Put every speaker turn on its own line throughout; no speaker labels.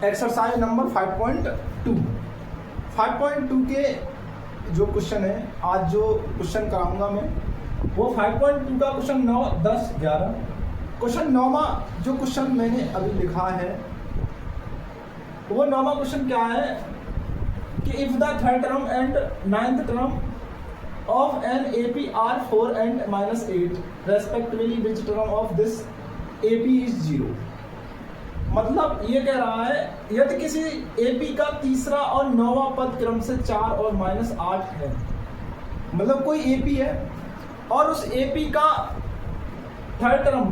Exercise number 5.2 के जो question है, आज जो क्वेश्चन कराऊंगा मैं वो 5.2 का क्वेश्चन 9, 10, 11। क्वेश्चन 9वां जो क्वेश्चन मैंने अभी लिखा है वो 9वां क्वेश्चन क्या है कि if the third term and ninth term of an AP are 4 and -8 respectively which term of this AP is 0। मतलब ये कह रहा है यदि किसी AP का तीसरा और 9वां पद क्रम से 4 और -8 है, मतलब कोई AP है और उस AP का थर्ड टर्म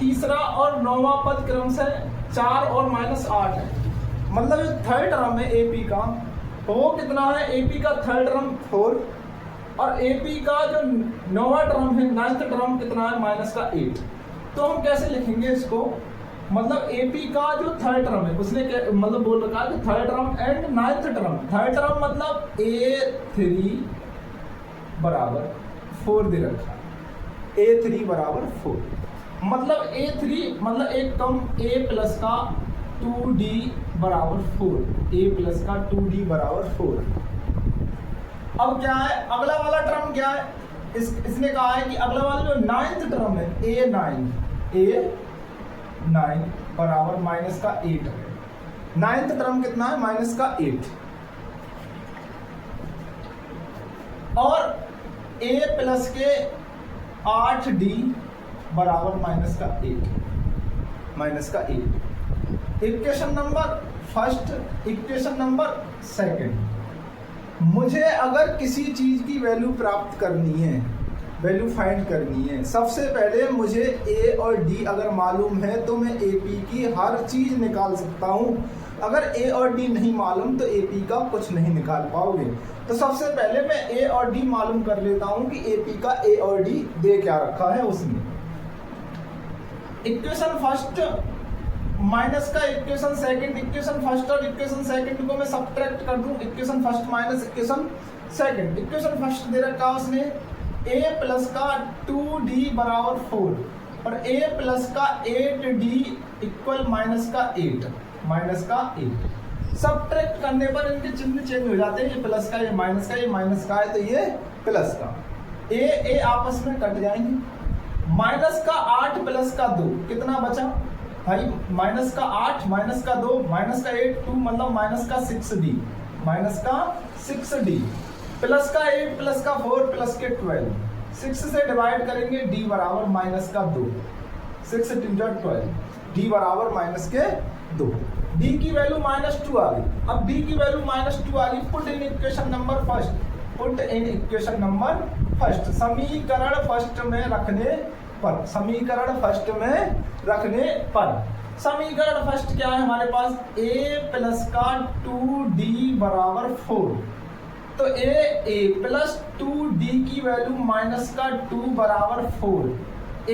तीसरा और 9वां पद क्रम से 4 और -8 है, मतलब जो थर्ड टर्म है AP का वो कितना है, AP का थर्ड टर्म 4 और AP का जो 9वां टर्म है, नाइन्थ टर्म कितना है, -8। तो हम कैसे लिखेंगे इसको, मतलब AP का जो थर्ड टर्म है उसने मतलब बोल रखा है कि third term and ninth term. Third term मतलब A3 बराबर 4 दे रखा है, A3 बराबर 4, मतलब A3 मतलब एक टर्म A प्लस का 2D बराबर 4, A प्लस का 2D बराबर 4। अब क्या है, अगला वाला टर्म क्या है, इसने कहा है कि अगला वाला जो नाइन्थ टर्म है A9 बराबर -8 है। नाइन्थ टर्म कितना है, -8 और A प्लस के 8D बराबर -8। Equation number first, equation number second. मुझे अगर किसी चीज की वैल्यू प्राप्त करनी है, वैल्यू फाइंड करनी है, सबसे पहले मुझे A और D अगर मालूम है तो मैं AP की हर चीज निकाल सकता हूं। अगर A और D नहीं मालूम तो AP का कुछ नहीं निकाल पाओगे। तो सबसे पहले मैं A और D मालूम कर लेता हूं कि AP का A और D दे क्या रखा है उसमें। इक्वेशन फर्स्ट माइनस का इक्वेशन सेकंड, इक्वेशन फर्स्ट और इक्वेशन सेकंड को मैं सब्ट्रैक्ट कर दूं, equation first minus equation second. Equation first दे रखा उसने A प्लस का 2D बराबर 4 और A प्लस का 8D इक्वल -8। सब्ट्रैक्ट करने पर इनके चिन्ह चेंज हो जाते हैं, ये प्लस का, ये माइनस का, ये माइनस का है तो ये प्लस का। A आपस में कट जाएंगे। माइनस का 8 प्लस का 2 कितना बचा भाई, माइनस का 8 माइनस का 2 माइनस का 8 2 मतलब माइनस का 6D प्लस का 8 प्लस का 4 प्लस के 12, 6 से डिवाइड करेंगे D बराबर -2, 6 2 12, D बराबर -2। D की वैल्यू -2 आ गई। अब D की वैल्यू -2 आ गई, put in equation number first, समीकरण फर्स्ट में रखने पर, समीकरण फर्स्ट क्या है हमारे पास, A प्लस का 2D बराबर 4, तो A प्लस 2D की वैल्यू -2 बराबर 4, A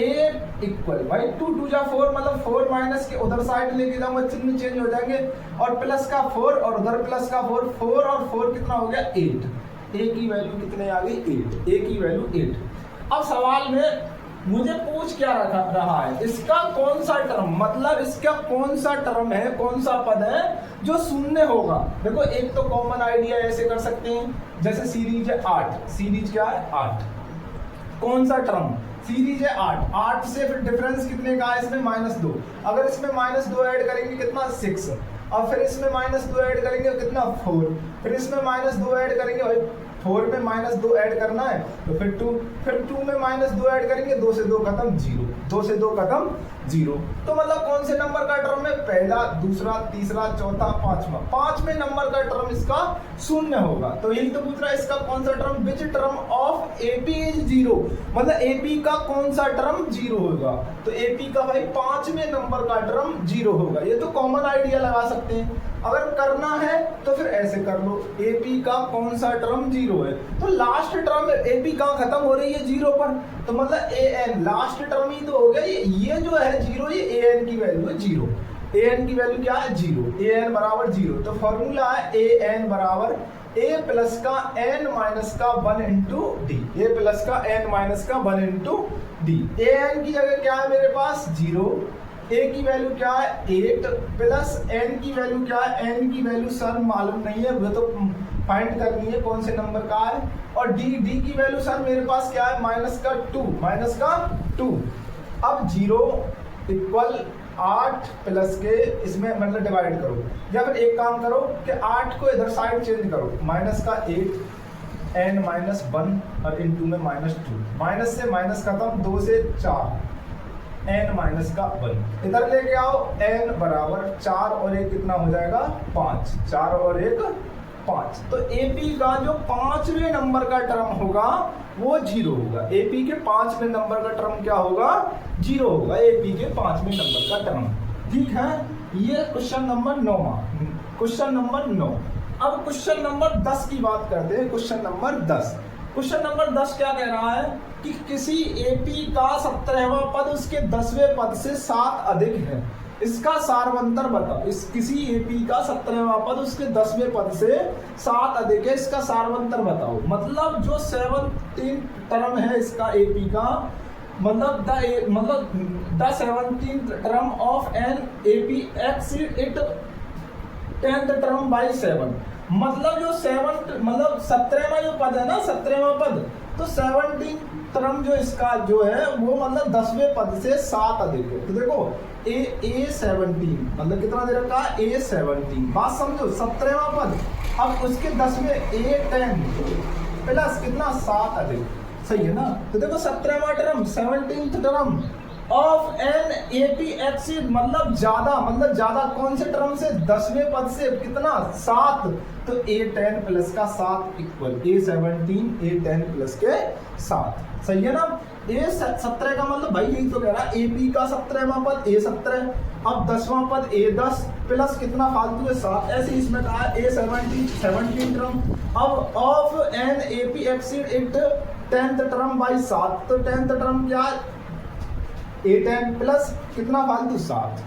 इक्वल भाई 2 2 जा 4 मतलब 4 माइनस के उधर साइड लेके जाऊंगा, चिन्ह चेंज हो जाएंगे और प्लस का 4 और उधर प्लस का 4 और 4 कितना हो गया 8। A की वैल्यू कितने आ गई 8, A की वैल्यू 8। अब सवाल में मुझे पूछ क्या रहा है, इसका कौन सा टर्म, मतलब इसका कौन सा टर्म है, कौन सा पद है जो शून्य होगा। देखो एक तो कॉमन आइडिया ऐसे कर सकते हैं, जैसे सीरीज है 8, सीरीज क्या है 8, कौन सा टर्म, सीरीज है 8 से फिर डिफरेंस कितने का है इसमें -2, अगर इसमें -2 ऐड करेंगे कितना 6, और फिर इसमें -2 ऐड करेंगे कितना 4, फिर इसमें -2 ऐड करेंगे भाई 4 में -2 ऐड करना है तो फिर 2, फिर 2 में -2 ऐड करेंगे, 2 से 2 खत्म 0, 2 से 2 खत्म 0। तो मतलब कौन से नंबर का टर्म है, पहला, दूसरा, तीसरा, चौथा, पांचवा, 5वें नंबर का टर्म इसका शून्य होगा। तो यही तो पूछ रहा है इसका कौन सा term, which term of AP is 0, मतलब AP का कौन सा टर्म 0 होगा। तो AP का भाई 5वें नंबर का टर्म 0 होगा। ये तो कॉमन आइडिया लगा सकते हैं। अगर करना है तो फिर ऐसे कर लो, AP का कौन सा टर्म 0 है, तो लास्ट टर्म AP कहाँ खत्म हो रही है 0 पर, तो मतलब AN लास्ट टर्म ही तो हो गया, ये जो है 0, ये AN की वैल्यू है 0, AN की वैल्यू क्या है 0, AN बराबर 0। तो फॉर्मूला है AN बराबर A प्लस का n माइनस का 1 इंटू डी, A प्लस का n माइनस का 1 इंटू डी। AN की जगह क्या है मेरे पास 0, ए की वैल्यू क्या है 8 प्लस एन की वैल्यू क्या है, एन की वैल्यू सर मालूम नहीं है, वो तो फाइंड करनी है कौन से नंबर का है। और डी की वैल्यू सर मेरे पास क्या है माइनस का 2। अब 0 इक्वल 8 प्लस के इसमें मतलब डिवाइड करो, या फिर एक काम करो कि 8 को इधर साइड चेंज करो, माइनस का 8 एन माइनस 1 और इनटू में -2, माइनस से माइनस खत्म, 2 से 4 एन माइनस का 1 इधर लेके आओ, एन बराबर 4 और 1 कितना हो जाएगा 5, 4 और 1 5। तो एपी का जो 5वें नंबर का टर्म होगा वो 0 होगा। एपी के 5वें नंबर का टर्म क्या होगा 0 होगा, एपी के 5वें नंबर का टर्म। ठीक है, ये क्वेश्चन नंबर 9। Question number 9। अब क्वेश्चन नंबर 10 की बात करते हैं। क्वेश्चन नंबर 10 क्या कह रहा है कि किसी एपी का 17वां पद उसके 10वें पद से 7 अधिक है, इसका सारवंतर बताओ। इस किसी एपी का 17वां पद उसके 10वें पद से 7 अधिक है, इसका सारवंतर बताओ। मतलब जो 17 टर्म है इसका एपी का, मतलब the 17th term of an AP exceed it 10th term by 7। मतलब जो 17वां जो पद है ना, 17वां पद, तो 17 टर्म जो इसका जो है वो मतलब 10वें पद से 7 अधिक है। तो देखो ए 17 मतलब कितना दे रखा है ए 17, बात समझो 17वां पद, अब उसके 10वें ए 10 प्लस कितना 7 अधिक, सही है ना। तो देखो 17वां term 17th term of an AP exceed मतलब ज्यादा कौन से टर्म से 10वें पद से कितना 7, तो a10 प्लस का 7 इक्वल a17 a10 प्लस के 7, सही है ना। a17 का मतलब भाई यही तो कह रहा है एपी का 17वां पद a17, अब 10वां पद a10 प्लस कितना फालतू है 7, ऐसे इसमें कहा है a17 टर्म। अब of an AP exceed it 10th term by 7, तो 10th टर्म क्या है a10 प्लस कितना फालतू 7,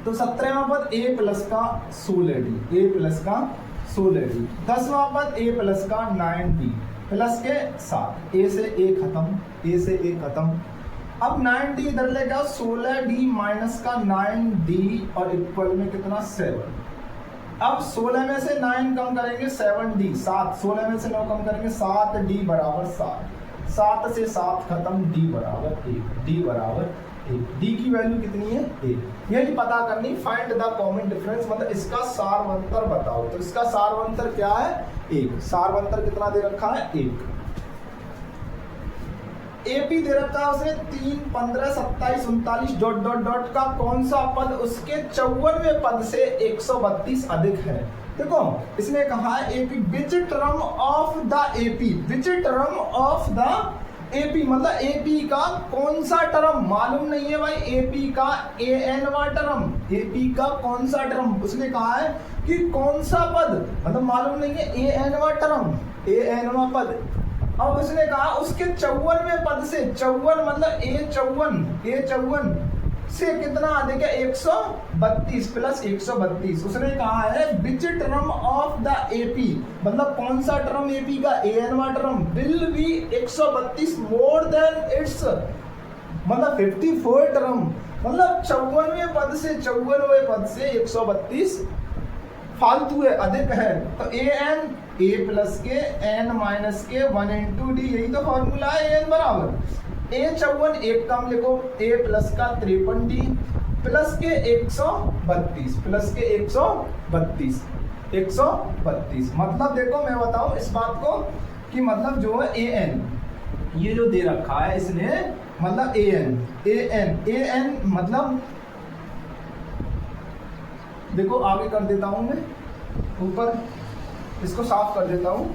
तो 17वां पद a प्लस का 16d, a प्लस का 16d। 10वां पद a प्लस का 9d प्लस के 7, a से a खत्म, अब 9d इधर ले जाओ, 16d माइनस का 9d और इक्वल में कितना 7। अब 16 में से 9 कम करेंगे 7d 7, 16 में से 9 कम करेंगे 7d बराबर 7, 7 से 7 खत्म, d बराबर 1, d की वैल्यू कितनी है 1। यही पता करनी, फाइंड द कॉमन डिफरेंस, मतलब इसका सारवंतर बताओ। तो इसका सारवंतर क्या है 1, सारवंतर कितना दे रखा है 1। एपी दे रखा है उसे 3, 15, 27, 39 डॉट का कौन सा पद उसके 54वें पद से 132 अधिक है। देखो इसने कहा है AP which term of the AP, which term of the AP मतलब एपी का कौन सा टर्म मालूम नहीं है भाई, एपी का एनवा टर्म, एपी का कौन सा टर्म, उसने कहा है कि कौन सा पद मतलब मालूम नहीं है एनवा टर्म, एनवा पद। अब उसने कहा उसके 54वें पद से, 54 मतलब ए54 से कितना अधिक है 132 प्लस 132। उसने कहा है which term of the AP मतलब कौन सा टर्म एपी का एनवा term will be 132 more than it's मतलब 54 टर्म, मतलब 54वें पद से 132 फालतू है अधिक है। तो ए प्लस के एन माइनस के 1 इंटू डी, यही तो फॉर्मूला है एन बराबर a54 एक कम लिखो a प्लस का 53d प्लस के 132 प्लस के 132। मतलब देखो मैं बताऊं इस बात को कि मतलब जो है an ये जो दे रखा है इसने मतलब an मतलब देखो आगे कर देता हूं मैं, ऊपर इसको साफ कर देता हूं।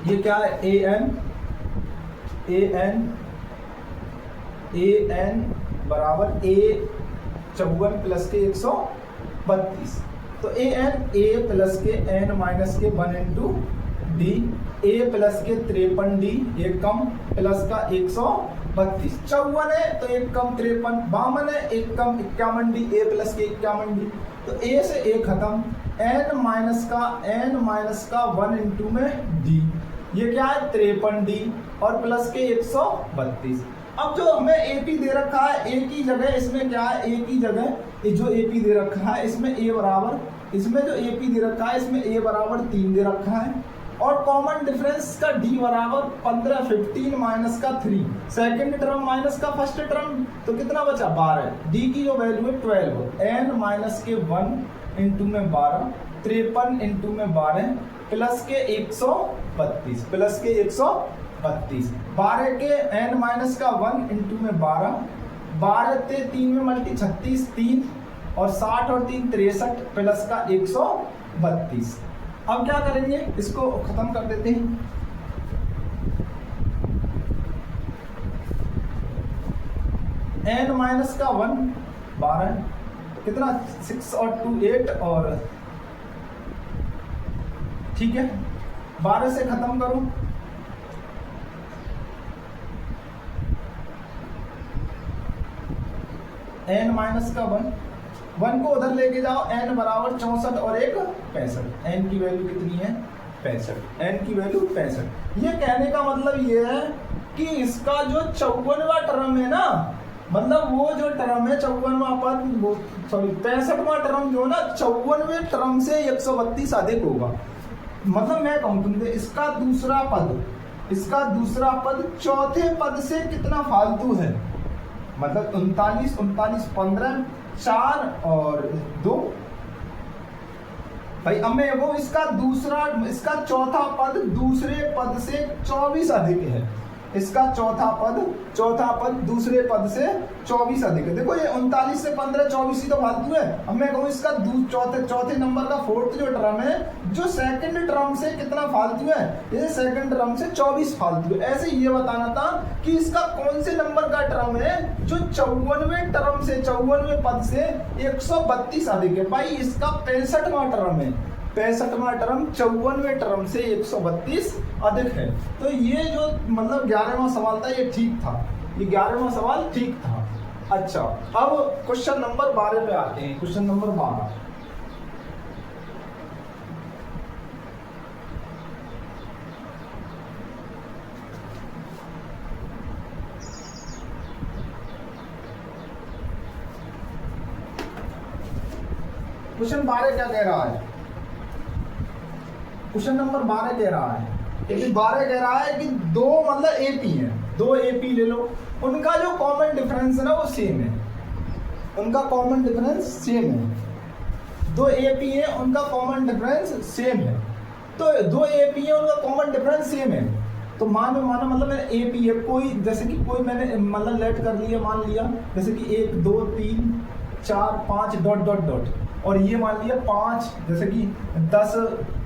ये क्या है an बराबर a54 प्लस के 132, तो a प्लस के n माइनस के 1 इंटू डी, a प्लस के 53d एक कम प्लस का 32, 54 है तो एक कम 53, 52 है एक कम 51 डी, ए प्लस के 51 डी, तो ए से ए खत्म, n माइनस का 1 इंटू में डी, ये क्या है 53 डी और प्लस के 132। अब जो हमें एपी दे रखा है, ए की जगह इसमें क्या है, ए की जगह जो एपी दे रखा है इसमें ए बराबर, इसमें जो एपी दे रखा है इसमें ए बराबर 3 दे रखा है, और कॉमन डिफरेंस का डी बराबर 15, 15 माइनस का 3, सेकंड टर्म माइनस का फर्स्ट टर्म, तो कितना बचा 12, डी की जो वैल्यू है 12, एन माइनस के 1 इंटू में 12, 53 इंटू में 12 प्लस के 132, प्लस के 132, 12 के एन माइनस का 1 इंटू में 12, 12 ते 3 में मल्टी 36, 3 और 60 और 3 63 प्लस का 132। अब क्या करेंगे, इसको खत्म कर देते हैं। n माइनस का 1 12, कितना 6 और 2 8, और ठीक है 12 से खत्म करो, n माइनस का 1 को उधर लेके जाओ, n बराबर 64 और 1 65, n की वैल्यू कितनी है 65, n की वैल्यू 65। ये कहने का मतलब ये है कि इसका जो 54वां टर्म है ना, मतलब वो जो टर्म है 54वां पद, सॉरी 65वां टर्म जो ना 54वें टर्म से 132 अधिक होगा। मतलब मैं कहूँ तुमसे इसका दूसरा पद चौथे पद से कितना फालतू है, मतलब 39, 15, 4 और 2 भाई। अब मैं वो इसका चौथा पद दूसरे पद से 24 अधिक है, इसका चौथा पद दूसरे पद से 24 अधिक है। देखो ये 39 से 15 24 ही तो फालतू है। अब मैं कहूँ इसका चौथे नंबर का फोर्थ जो टर्म है, जो सेकंड टर्म से कितना फालतू है, ये सेकंड टर्म से 24 फालतू है। ऐसे ये बताना था कि इसका कौन से नंबर का टर्म है जो 54वें टर्म से 54वें पद से 132 अधिक है। भाई इसका 65वां टर्म है, 65वां टर्म 54वें टर्म से 132 अधिक है। तो ये जो मतलब 11वां सवाल था ये ठीक था, ये 11वां सवाल ठीक था। अच्छा अब क्वेश्चन नंबर 12 पे आते हैं। क्वेश्चन नंबर 12, क्वेश्चन 12 क्या कह रहा है, क्वेश्चन नंबर 12 कह रहा है, लेकिन 12 कह रहा है कि दो मतलब एपी है, दो एपी ले लो, उनका जो कॉमन डिफरेंस है ना वो सेम है, उनका कॉमन डिफरेंस सेम है। दो एपी है उनका कॉमन डिफरेंस सेम है, तो दो एपी है उनका कॉमन डिफरेंस सेम है। तो मानो मतलब मैंने एपी है कोई, जैसे कि कोई मैंने मतलब लेट कर लिया, मान लिया जैसे कि 1 2 3 4 5 डॉट डॉट डॉट, और ये मान लिया 5, जैसे कि 10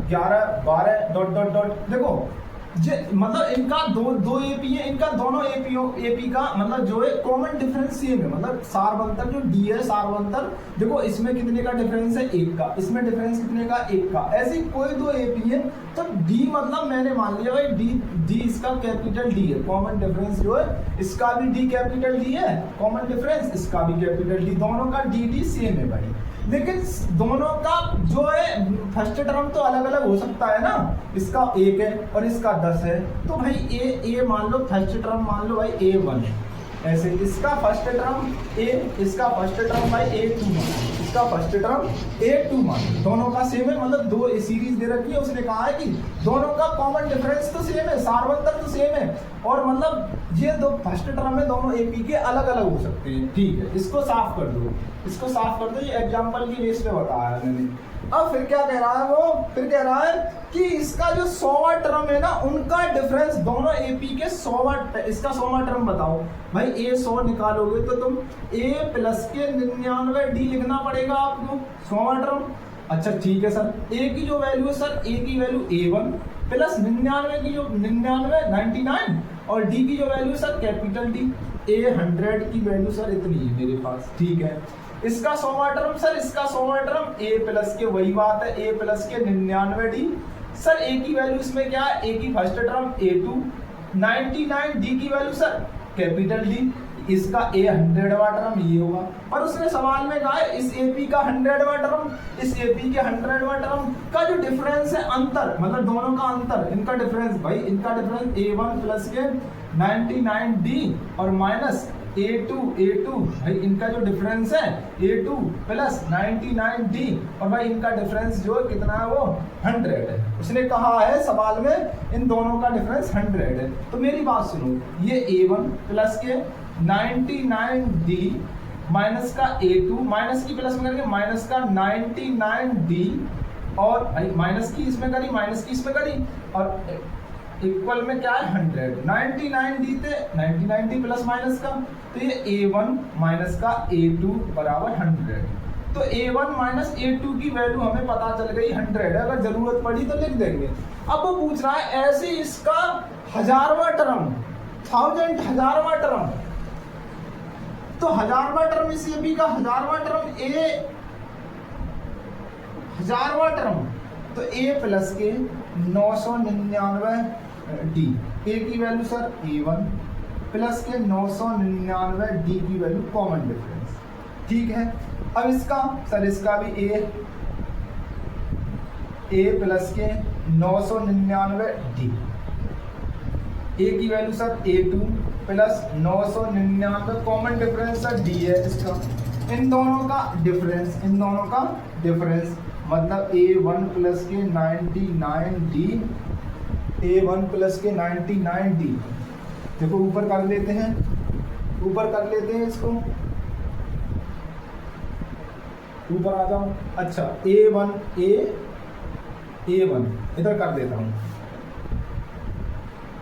11 12 डॉट डॉट डॉट। देखो ये मतलब इनका दो एपी है, इनका दोनों एपी का मतलब जो है कॉमन डिफरेंस सेम है, मतलब सारवंतर जो डी है सारवंतर, देखो इसमें कितने का डिफरेंस है 1 का, इसमें डिफरेंस कितने का 1 का। ऐसी कोई दो एपी है तो डी मतलब मैंने मान लिया भाई डी इसका कैपिटल डी है, कॉमन डिफरेंस जो है इसका भी डी कैपिटल डी है, कॉमन डिफरेंस इसका भी कैपिटल डी, दोनों का डी सेम है भाई। लेकिन दोनों का जो है फर्स्ट टर्म तो अलग अलग हो सकता है ना, इसका 1 है और इसका 10 है, तो भाई ए मान लो फर्स्ट टर्म मान लो भाई A1, ऐसे इसका फर्स्ट टर्म A, इसका फर्स्ट टर्म भाई A2 मान, इसका फर्स्ट टर्म A2 मान, दोनों का सेम है, मतलब दो सीरीज दे रखी है, उसने कहा है कि दोनों का कॉमन डिफरेंस तो सेम है, सारवंतर तो सेम है, और मतलब ये दो फर्स्ट टर्म में दोनों एपी के अलग अलग हो सकते हैं। ठीक है, इसको साफ कर दो, इसको साफ कर दो, ये एग्जांपल की बेस पे बताया है मैंने। अब फिर क्या कह रहा है वो, फिर कह रहा है कि इसका जो 100वां टर्म है ना, उनका डिफरेंस दोनों एपी के 100वां, इसका 100वां टर्म बताओ भाई। ए 100 निकालोगे तो तुम ए प्लस के 99 डी लिखना पड़ेगा आपको 100वां टर्म। अच्छा ठीक है सर, ए की जो वैल्यू है सर, ए की वैल्यू A1 प्लस 99 की जो 99 और डी की जो value sir capital D, A100 की वैल्यू सर इतनी है मेरे पास। ठीक है, इसका 100वां टर्म सर, इसका 100वां टर्म ए प्लस के, वही बात है ए प्लस के 99 डी सर, ए की वैल्यू इसमें क्या है, ए की फर्स्ट टर्म A2, 99 डी की वैल्यू सर कैपिटल डी, इसका ए 100वां टर्म ये होगा। पर उसने सवाल में कहा है इस एपी का 100वां टर्म, इस एपी के 100वां टर्म का जो डिफरेंस है, अंतर मतलब दोनों का अंतर, इनका डिफरेंस, भाई इनका डिफरेंस A1 प्लस के 99D और माइनस A2 भाई इनका जो डिफरेंस है A2 प्लस 99D और भाई इनका डिफरेंस जो कितना है वो 100 है। उसने कहा है सवाल में इन दोनों का डिफरेंस 100 है। तो मेरी बात सुनो, ये A1 प्लस के 99D माइनस का A2 माइनस की प्लस में करके माइनस का 99D और भाई माइनस की इसमें करी, माइनस की इसमें करी और इक्वल में क्या है 100। 99D थे 99D प्लस माइनस का, तो ये A1 माइनस का A2 बराबर 100। तो A1 माइनस A2 की वैल्यू हमें पता चल गई 100 है। अगर जरूरत पड़ी तो लिख देंगे। अब वो पूछ रहा है ऐसे इसका 1000वां टर्म, 1000वां टर्म, तो 1000वां टर्म इस एपी का 1000वां टर्म A 1000वां टर्म, तो A प्लस के 999D, A की वैल्यू सर A1 प्लस के 999D की वैल्यू कॉमन डिफरेंस, ठीक है। अब इसका सर इसका भी A प्लस के 999D, A की value sir A2 plus 999 common difference sir D है इसका। इन दोनों का डिफरेंस, इन दोनों का डिफरेंस मतलब A1 प्लस के 99D, A1 प्लस के 99D। देखो ऊपर कर लेते हैं, ऊपर कर लेते हैं इसको, ऊपर आ जाओ। अच्छा A1 इधर कर देता हूँ,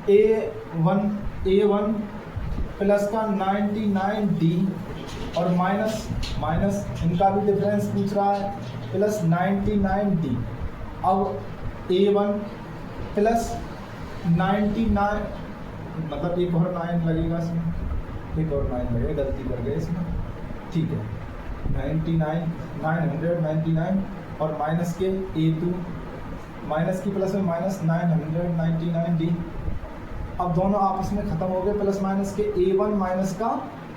A1 प्लस का 99D और माइनस इनका भी डिफरेंस पूछ रहा है प्लस 99D। अब A1 प्लस 99 मतलब एक और 9 लगेगा इसमें, एक और 9 लगेगा, गलती कर गए इसमें, ठीक है। 999 और माइनस के A2 माइनस की प्लस में माइनस 999D। अब दोनों आपस में खत्म हो गए, प्लस माइनस के A1 माइनस का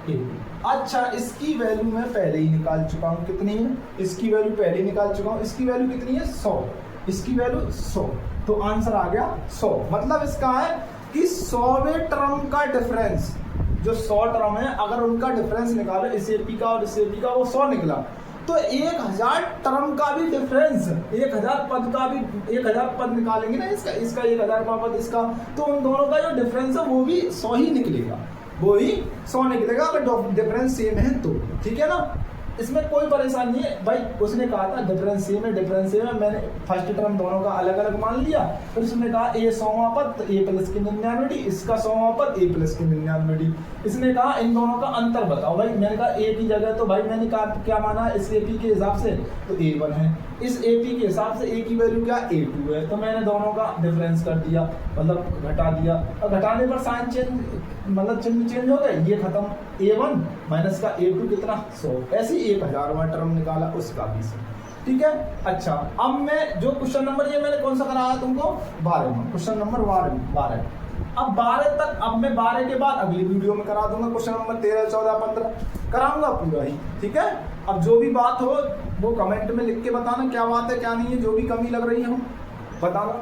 A2। अच्छा इसकी वैल्यू मैं पहले ही निकाल चुका हूँ, कितनी है इसकी वैल्यू पहले ही निकाल चुका हूँ। इसकी वैल्यू कितनी है 100, इसकी वैल्यू 100, तो आंसर आ गया 100। मतलब इसका है कि 100वें टर्म का डिफरेंस, जो 100 टर्म है अगर उनका डिफरेंस निकालो इस एपी का और इस एपी का, वो 100 निकला, तो 1000 टर्म का भी डिफरेंस, 1000 पद का भी, 1000 पद निकालेंगे ना इसका 1000 पद इसका, तो उन दोनों का जो डिफरेंस है वो भी 100 ही निकलेगा, वो ही 100 निकलेगा अगर डिफरेंस सेम है तो, ठीक है ना। इसमें कोई परेशानी नहीं है भाई। उसने कहा था डिफरेंस सेम है, डिफरेंस सेम है, मैंने फर्स्ट टर्म दोनों का अलग अलग मान लिया। फिर उसने कहा A 100वां पद तो A प्लस के 99D, इसका 100वां पद A प्लस के 99D। इसने कहा इन दोनों का अंतर बताओ भाई। मैंने कहा A की जगह तो भाई मैंने कहा क्या माना इस AP के हिसाब से तो A1 है, इस AP के हिसाब से A की वैल्यू क्या A2 है, तो मैंने दोनों का डिफरेंस कर दिया, मतलब घटा दिया। और घटाने पर साइन चेंज, मतलब चिन्ह चेंज हो गए, ये खत्म, A1 माइनस का A2 कितना 100, ऐसे ही 1000वां टर्म निकाला उसका भी 100, ठीक है। अच्छा अब मैं जो क्वेश्चन नंबर, ये मैंने कौन सा कराया तुमको 12वां, क्वेश्चन नंबर 12। अब 12 तक, अब मैं 12 के बाद अगली वीडियो में करा दूंगा क्वेश्चन नंबर 13, 14, 15 कराऊंगा पूरा ही, ठीक है। अब जो भी बात हो वो कमेंट में लिख के बताना, क्या बात है क्या नहीं है, जो भी कमी लग रही हो बताना।